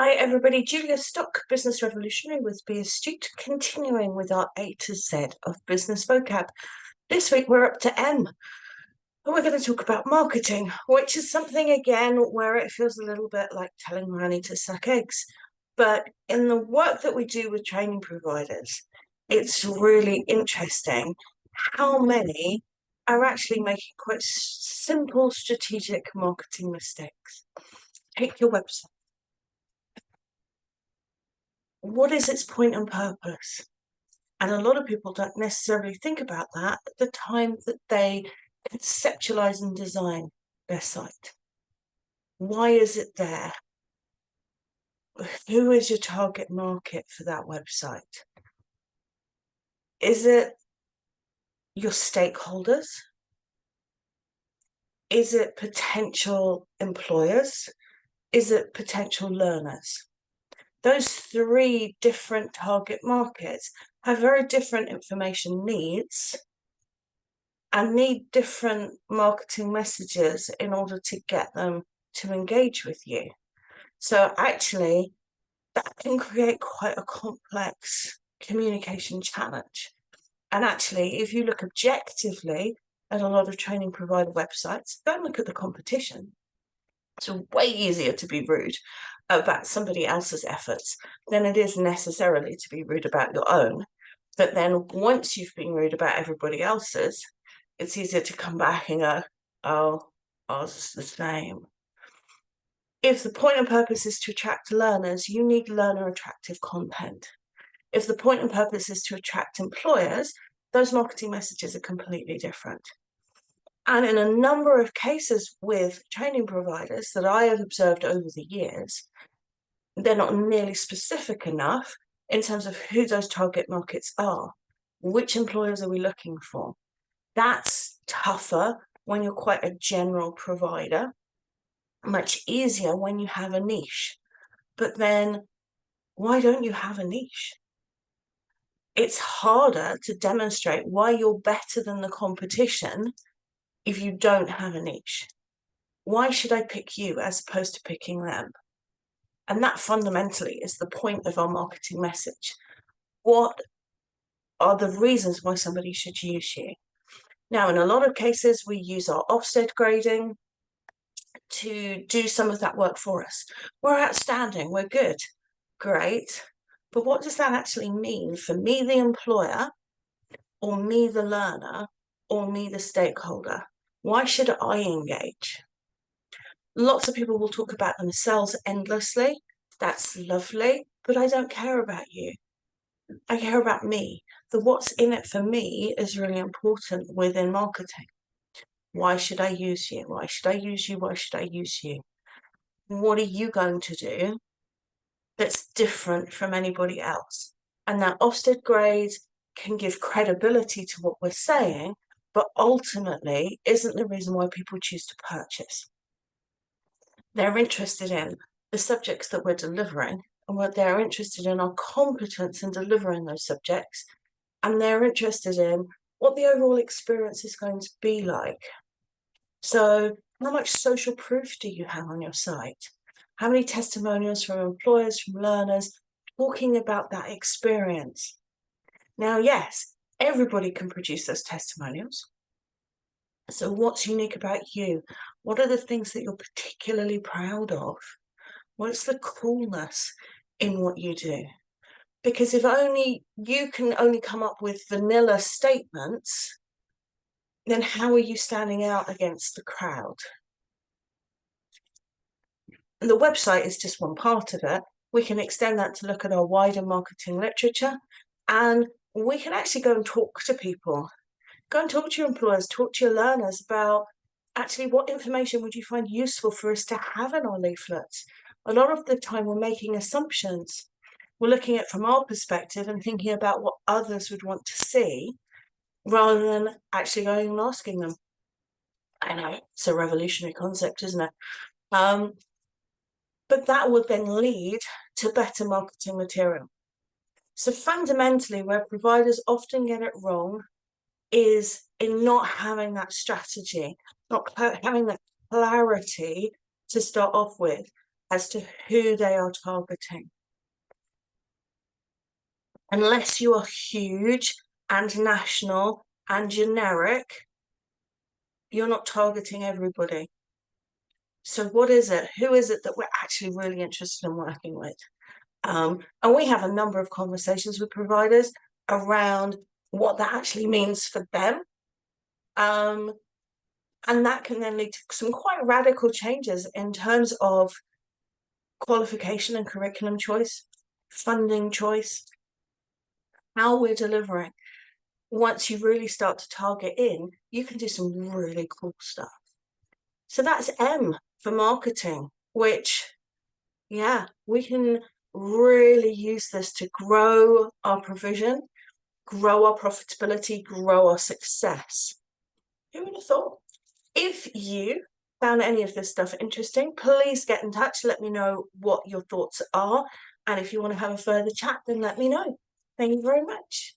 Hi everybody, Julia Stock, Business Revolutionary with Be Astute, continuing with our A to Z of business vocab. This week we're up to M, and we're going to talk about marketing, which is something again where it feels a little bit like telling Granny to suck eggs. But in the work that we do with training providers, it's really interesting how many are actually making quite simple strategic marketing mistakes. Take your website. What is its point and purpose? And a lot of people don't necessarily think about that at the time that they conceptualize and design their site. Why is it there? Who is your target market for that website? Is it your stakeholders? Is it potential employers? Is it potential learners? Those three different target markets have very different information needs and need different marketing messages in order to get them to engage with you. So actually, that can create quite a complex communication challenge. And actually, if you look objectively at a lot of training provider websites, don't look at the competition. It's way easier to be rude about somebody else's efforts than it is necessarily to be rude about your own. But then once you've been rude about everybody else's, it's easier to come back and go, oh, ours is the same. If the point and purpose is to attract learners, you need learner attractive content. If the point and purpose is to attract employers, those marketing messages are completely different. And in a number of cases with training providers that I have observed over the years, they're not nearly specific enough in terms of who those target markets are. Which employers are we looking for? That's tougher when you're quite a general provider, much easier when you have a niche. But then why don't you have a niche? It's harder to demonstrate why you're better than the competition if you don't have a niche. Why should I pick you as opposed to picking them? And that fundamentally is the point of our marketing message. What are the reasons why somebody should use you? Now, in a lot of cases, we use our Ofsted grading to do some of that work for us. We're outstanding, we're good, great. But what does that actually mean for me, the employer, or me, the learner, or me, the stakeholder? Why should I engage? Lots of people will talk about themselves endlessly. That's lovely, but I don't care about you. I care about me. The what's in it for me is really important within marketing. Why should I use you? Why should I use you? Why should I use you? What are you going to do that's different from anybody else? And that Ofsted grade can give credibility to what we're saying, but ultimately isn't the reason why people choose to purchase. They're interested in the subjects that we're delivering, and what they're interested in our competence in delivering those subjects, and they're interested in what the overall experience is going to be like. So how much social proof do you have on your site? How many testimonials from employers, from learners, talking about that experience? Now, yes, everybody can produce those testimonials. So what's unique about you? What are the things that you're particularly proud of? What's the coolness in what you do? Because if only you can only come up with vanilla statements, then how are you standing out against the crowd? And the website is just one part of it. We can extend that to look at our wider marketing literature, and we can actually go and talk to people. Go and talk to your employers, talk to your learners about actually what information would you find useful for us to have in our leaflets. A lot of the time we're making assumptions. We're looking at it from our perspective and thinking about what others would want to see rather than actually going and asking them. I know, it's a revolutionary concept, isn't it? But that would then lead to better marketing material. So fundamentally, where providers often get it wrong is in not having that strategy, not having that clarity to start off with. as to who they are targeting. Unless you are huge and national and generic, you're not targeting everybody. So what is it? Who is it that we're actually really interested in working with? And we have a number of conversations with providers around what that actually means for them. And that can then lead to some quite radical changes in terms of qualification and curriculum choice, funding choice, how we're delivering. Once you really start to target in, you can do some really cool stuff. So that's M for marketing, which, yeah, we can really use this to grow our provision, grow our profitability, grow our success. Who would have thought? If you found any of this stuff interesting, please get in touch. Let me know what your thoughts are. And if you want to have a further chat, then let me know. Thank you very much.